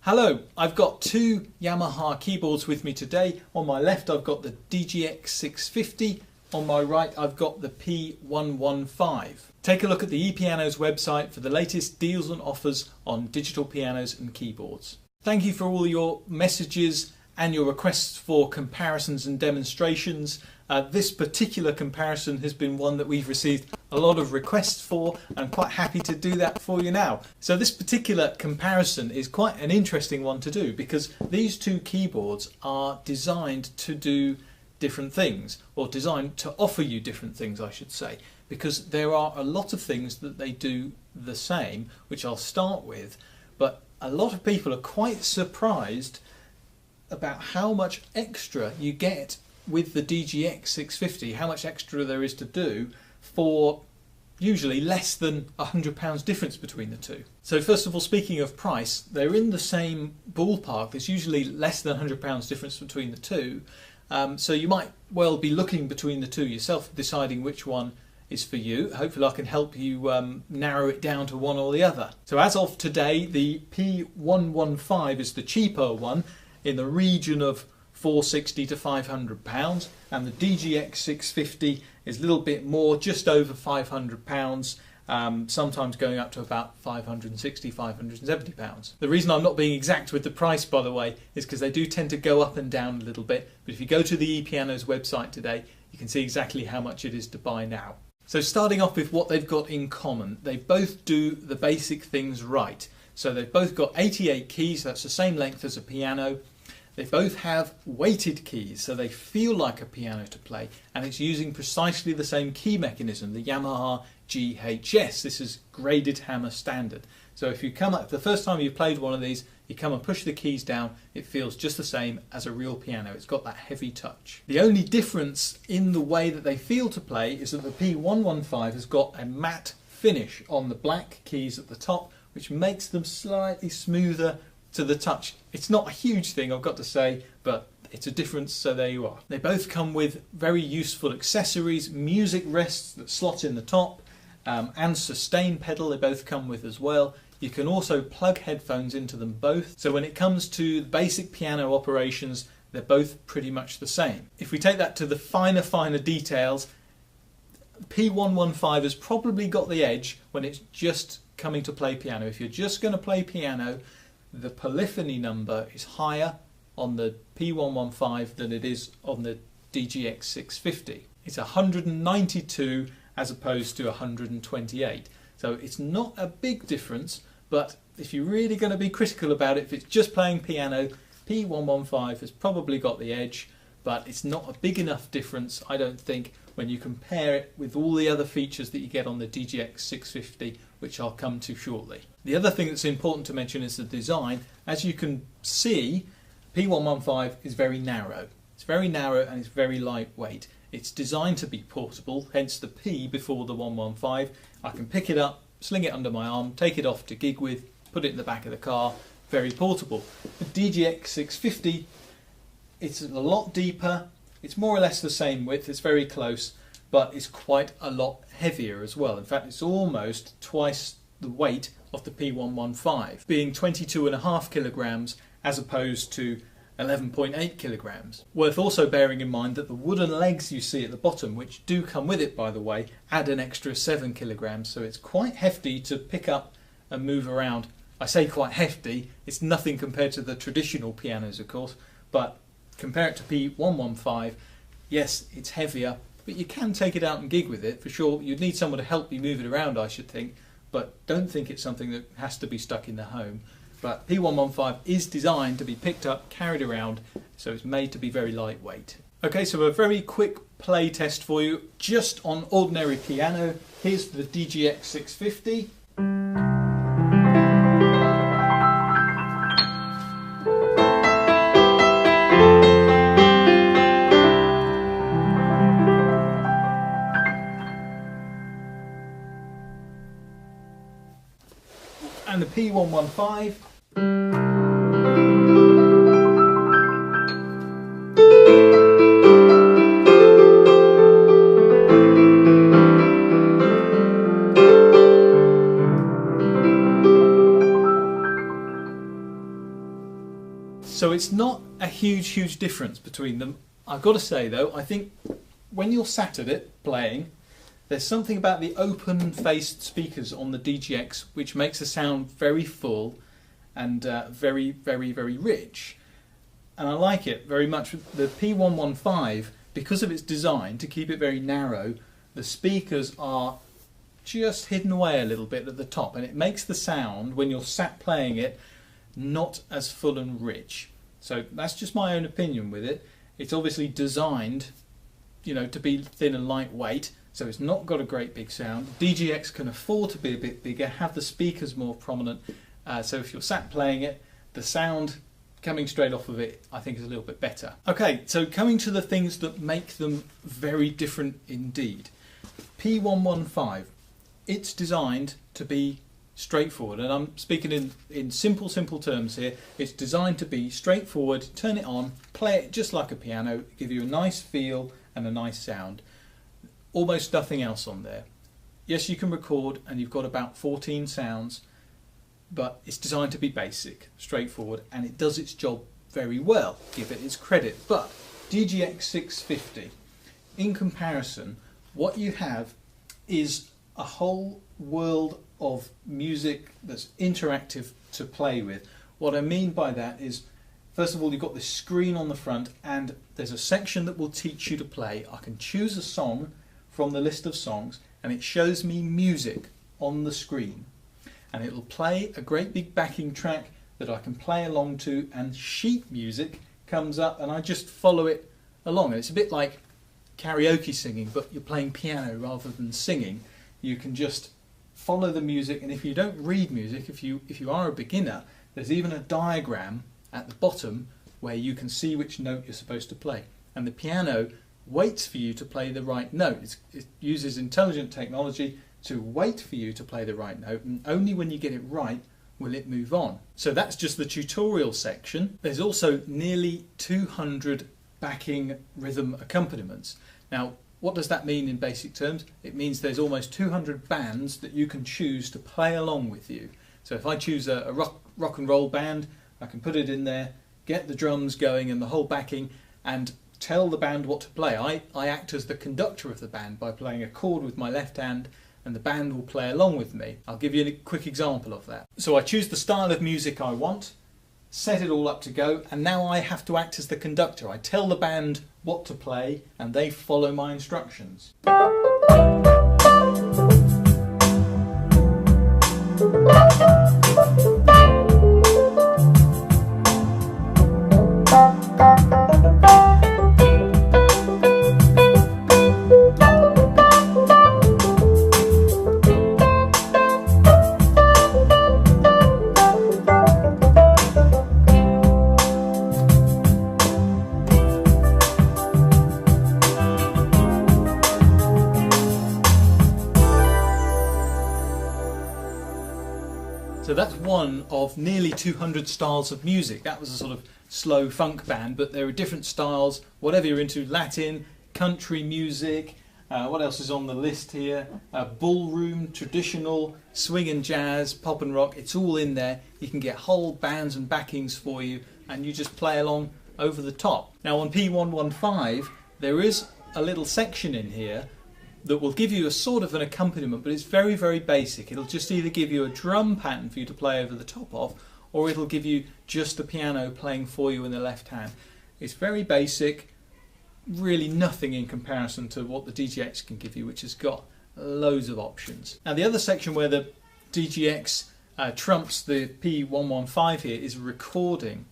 Hello, I've got two Yamaha keyboards with me today. On my left I've got the DGX650, on my right I've got the P115. Take a look at the ePianos website for the latest deals and offers on digital pianos and keyboards. Thank you for all your messages and your requests for comparisons and demonstrations. This particular comparison has been one that we've received a lot of requests for, and I'm quite happy to do that for you now. So this particular comparison is quite an interesting one to do because these two keyboards are designed to do different things, or designed to offer you different things, I should say, because there are a lot of things that they do the same, which I'll start with, but a lot of people are quite surprised about how much extra you get with the DGX650, how much extra there is to do for usually less than £100 difference between the two. So first of all, speaking of price, they're in the same ballpark. There's usually less than £100 difference between the two. So you might well be looking between the two yourself, deciding which one is for you. Hopefully I can help you narrow it down to one or the other. So as of today, the P115 is the cheaper one, in the region of £460 to £500, and the DGX650 is a little bit more, just over £500, sometimes going up to about £560, £570. The reason I'm not being exact with the price, by the way, is because they do tend to go up and down a little bit, but if you go to the ePianos website today, you can see exactly how much it is to buy now. So starting off with what they've got in common, they both do the basic things right. So they've both got 88 keys, that's the same length as a piano. They both have weighted keys, so they feel like a piano to play, and it's using precisely the same key mechanism, the Yamaha GHS. This is graded hammer standard. So if you come up, the first time you've played one of these, you come and push the keys down, it feels just the same as a real piano. It's got that heavy touch. The only difference in the way that they feel to play is that the P115 has got a matte finish on the black keys at the top, which makes them slightly smoother to the touch. It's not a huge thing, I've got to say, but it's a difference, so there you are. They both come with very useful accessories, music rests that slot in the top, and sustain pedal they both come with as well. You can also plug headphones into them both, so when it comes to basic piano operations, they're both pretty much the same. If we take that to the finer details, P115 has probably got the edge when it's just coming to play piano. If you're just going to play piano, the polyphony number is higher on the P115 than it is on the DGX650. It's 192 as opposed to 128. So it's not a big difference, but if you're really going to be critical about it, if it's just playing piano, P115 has probably got the edge, but it's not a big enough difference, I don't think, when you compare it with all the other features that you get on the DGX650, which I'll come to shortly. The other thing that's important to mention is the design. As you can see, P115 is very narrow. It's very narrow and it's very lightweight. It's designed to be portable, hence the P before the 115. I can pick it up, sling it under my arm, take it off to gig with, put it in the back of the car, very portable. The DGX650, it's a lot deeper, it's more or less the same width, it's very close, but it's quite a lot heavier as well. In fact, it's almost twice the weight of the P115, being 22.5 kilograms as opposed to 11.8 kilograms. Worth also bearing in mind that the wooden legs you see at the bottom, which do come with it by the way, add an extra 7 kilograms, so it's quite hefty to pick up and move around. I say quite hefty, it's nothing compared to the traditional pianos of course, but compare it to P115, yes, it's heavier, but you can take it out and gig with it for sure. You'd need someone to help you move it around, I should think, but don't think it's something that has to be stuck in the home. But P115 is designed to be picked up, carried around, so it's made to be very lightweight. Okay, so a very quick play test for you, just on ordinary piano. Here's the DGX650. And the P115. So it's not a huge difference between them. I've got to say though, I think when you're sat at it playing, there's something about the open-faced speakers on the DGX which makes the sound very full and very rich. And I like it very much. The P115, because of its design to keep it very narrow, the speakers are just hidden away a little bit at the top, and it makes the sound, when you're sat playing it, not as full and rich. So that's just my own opinion with it. It's obviously designed, you know, to be thin and lightweight, so it's not got a great big sound. DGX can afford to be a bit bigger, have the speakers more prominent, so if you're sat playing it, the sound coming straight off of it I think is a little bit better. Okay, so coming to the things that make them very different indeed. P115, it's designed to be straightforward, and I'm speaking in simple terms here. It's designed to be straightforward, turn it on, play it just like a piano, give you a nice feel and a nice sound. Almost nothing else on there. Yes, you can record and you've got about 14 sounds, but it's designed to be basic, straightforward, and it does its job very well, give it its credit. But DGX650, in comparison, what you have is a whole world of music that's interactive to play with. What I mean by that is, first of all, you've got this screen on the front and there's a section that will teach you to play. I can choose a song from the list of songs and it shows me music on the screen, and it'll play a great big backing track that I can play along to, and sheet music comes up and I just follow it along. And it's a bit like karaoke singing, but you're playing piano rather than singing. You can just follow the music, and if you don't read music, if you are a beginner, there's even a diagram at the bottom where you can see which note you're supposed to play, and the piano waits for you to play the right note. It uses intelligent technology to wait for you to play the right note, and only when you get it right will it move on. So that's just the tutorial section. There's also nearly 200 backing rhythm accompaniments. Now, what does that mean in basic terms? It means there's almost 200 bands that you can choose to play along with you. So if I choose a rock and roll band, I can put it in there, get the drums going and the whole backing, and tell the band what to play. I act as the conductor of the band by playing a chord with my left hand, and the band will play along with me. I'll give you a quick example of that. So I choose the style of music I want, set it all up to go, and now I have to act as the conductor. I tell the band what to play and they follow my instructions. So that's one of nearly 200 styles of music. That was a sort of slow funk band, but there are different styles, whatever you're into: Latin, country music, what else is on the list here? Ballroom, traditional, swing and jazz, pop and rock, it's all in there. You can get whole bands and backings for you, and you just play along over the top. Now on P115, there is a little section in here that will give you a sort of an accompaniment, but it's very basic. It'll just either give you a drum pattern for you to play over the top of, or it'll give you just the piano playing for you in the left hand. It's very basic, really nothing in comparison to what the DGX can give you, which has got loads of options. Now the other section where the DGX trumps the P115 here is recording.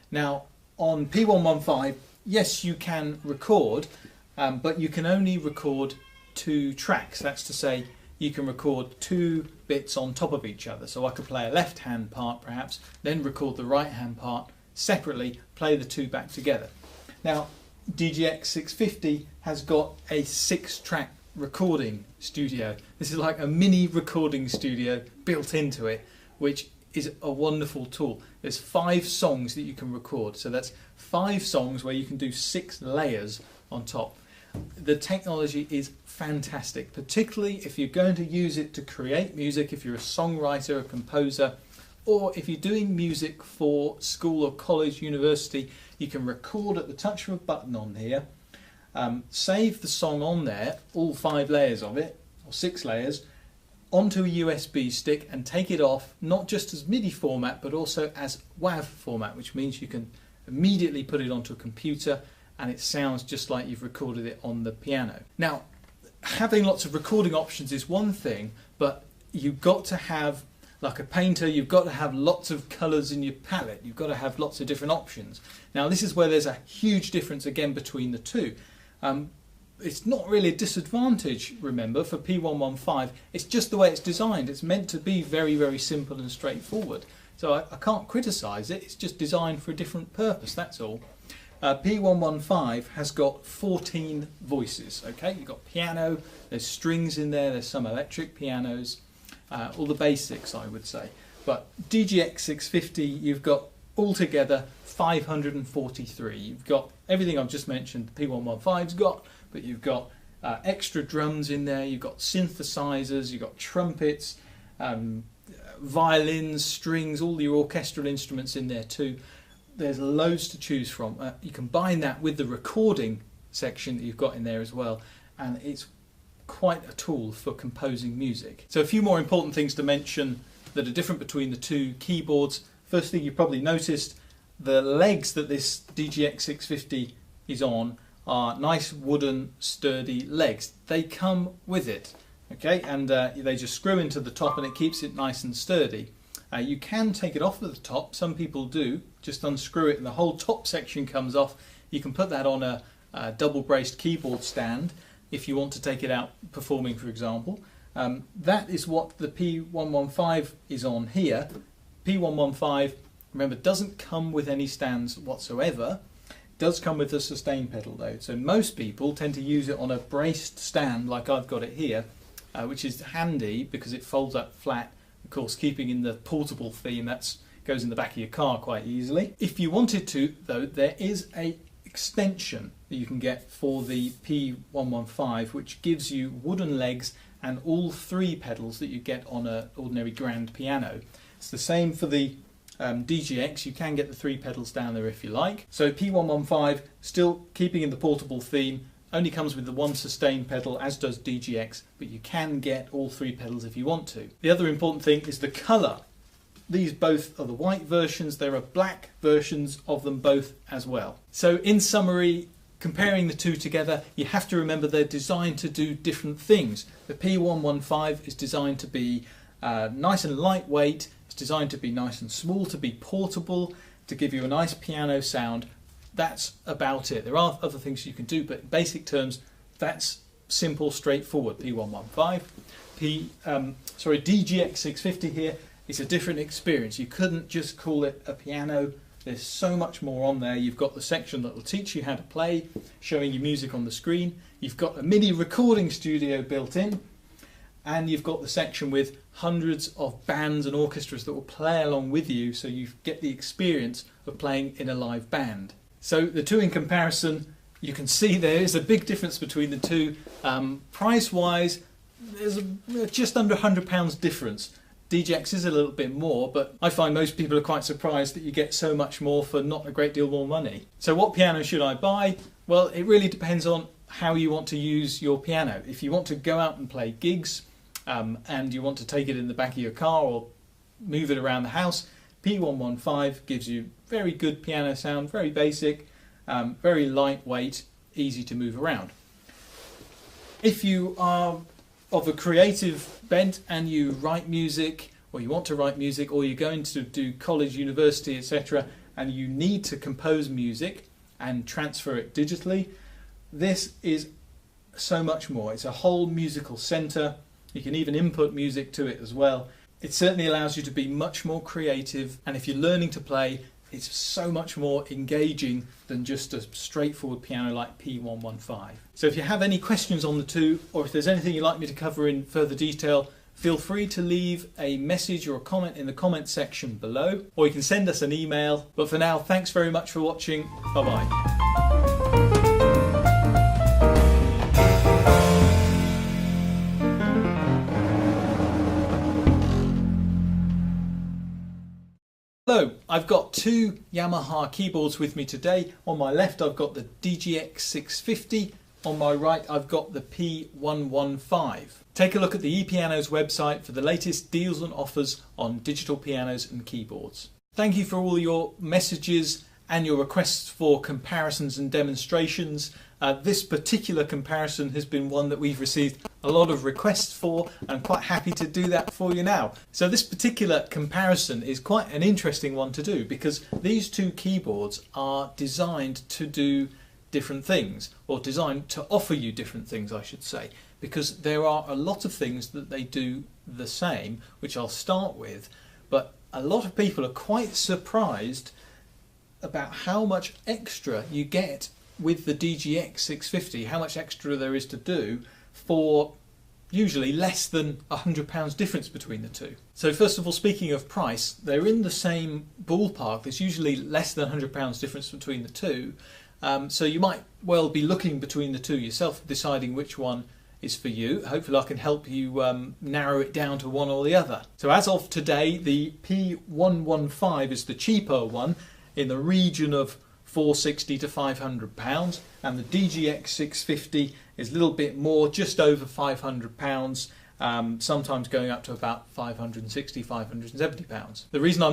Now on P115, yes, you can record, but you can only record 2 tracks. That's to say, you can record 2 bits on top of each other. So I could play a left hand part perhaps, then record the right hand part separately, play the 2 back together. Now DGX650 has got a 6-track recording studio. This is like a mini recording studio built into it, which is a wonderful tool. There's 5 songs that you can record, so that's 5 songs where you can do 6 layers on top. The technology is fantastic, particularly if you're going to use it to create music. If you're a songwriter, a composer, or if you're doing music for school or college, university, you can record at the touch of a button on here, save the song on there, all 5 layers of it, or 6 layers, onto a USB stick and take it off, not just as MIDI format but also as WAV format, which means you can immediately put it onto a computer and it sounds just like you've recorded it on the piano. Now, having lots of recording options is one thing, but you've got to have, like a painter, you've got to have lots of colours in your palette, you've got to have lots of different options. Now this is where there's a huge difference again between the two. It's not really a disadvantage, remember, for P115, it's just the way it's designed. It's meant to be very, very simple and straightforward. So I can't criticise it, it's just designed for a different purpose, that's all. P115 has got 14 voices, okay? You've got piano, there's strings in there, there's some electric pianos, all the basics I would say. But DGX650, you've got altogether 543. You've got everything I've just mentioned, the P115's got, but you've got extra drums in there, you've got synthesizers, you've got trumpets, violins, strings, all your orchestral instruments in there too. There's loads to choose from. You combine that with the recording section that you've got in there as well, and it's quite a tool for composing music. So a few more important things to mention that are different between the two keyboards. First thing you probably noticed, the legs that this DGX650 is on are nice wooden sturdy legs. They come with it, okay, and they just screw into the top and it keeps it nice and sturdy. You can take it off at the top, some people do, just unscrew it and the whole top section comes off. You can put that on a double braced keyboard stand if you want to take it out performing, for example. That is what the P115 is on here. P115, remember, doesn't come with any stands whatsoever. Does come with a sustain pedal though, so most people tend to use it on a braced stand like I've got it here, which is handy because it folds up flat, of course keeping in the portable theme that goes in the back of your car quite easily. If you wanted to though, there is a extension that you can get for the P115 which gives you wooden legs and all 3 pedals that you get on an ordinary grand piano. It's the same for the DGX, you can get the 3 pedals down there if you like. So P115, still keeping in the portable theme, only comes with the 1 sustain pedal as does DGX, but you can get all 3 pedals if you want to. The other important thing is the colour. These both are the white versions, there are black versions of them both as well. So in summary, comparing the two together, you have to remember they're designed to do different things. The P115 is designed to be nice and lightweight. It's designed to be nice and small, to be portable, to give you a nice piano sound. That's about it. There are other things you can do, but in basic terms, that's simple, straightforward. P115, DGX650 here, it's a different experience. You couldn't just call it a piano. There's so much more on there. You've got the section that will teach you how to play, showing you music on the screen. You've got a MIDI recording studio built in, and you've got the section with hundreds of bands and orchestras that will play along with you, so you get the experience of playing in a live band. So the two in comparison, you can see there is a big difference between the two. Price wise, there's just under £100 difference. DGX is a little bit more, but I find most people are quite surprised that you get so much more for not a great deal more money. So what piano should I buy? Well, it really depends on how you want to use your piano. If you want to go out and play gigs, and you want to take it in the back of your car or move it around the house, P115 gives you very good piano sound, very basic, very lightweight, easy to move around. If you are of a creative bent and you write music, or you want to write music, or you're going to do college, university, etc., and you need to compose music and transfer it digitally, this is so much more. It's a whole musical centre. You can even input music to it as well. It certainly allows you to be much more creative, and if you're learning to play, it's so much more engaging than just a straightforward piano like P115. So if you have any questions on the two, or if there's anything you'd like me to cover in further detail, feel free to leave a message or a comment in the comment section below, or you can send us an email. But for now, thanks very much for watching. Bye bye. I've got two Yamaha keyboards with me today. On my left I've got the DGX650, on my right I've got the P115. Take a look at the ePianos website for the latest deals and offers on digital pianos and keyboards. Thank you for all your messages and your requests for comparisons and demonstrations. This particular comparison has been one that we've received a lot of requests for, and I'm quite happy to do that for you now. So this particular comparison is quite an interesting one to do because these two keyboards are designed to do different things, or designed to offer you different things, I should say, because there are a lot of things that they do the same, which I'll start with, but a lot of people are quite surprised about how much extra you get with the DGX650, how much extra there is to do for usually less than £100 difference between the two. So first of all, speaking of price, they're in the same ballpark. There's usually less than £100 difference between the two. So you might well be looking between the two yourself, deciding which one is for you. Hopefully I can help you narrow it down to one or the other. So as of today, the P115 is the cheaper one, in the region of £460 to £500, and the DGX650 is a little bit more, just over £500, sometimes going up to about £560, £570. The reason I'm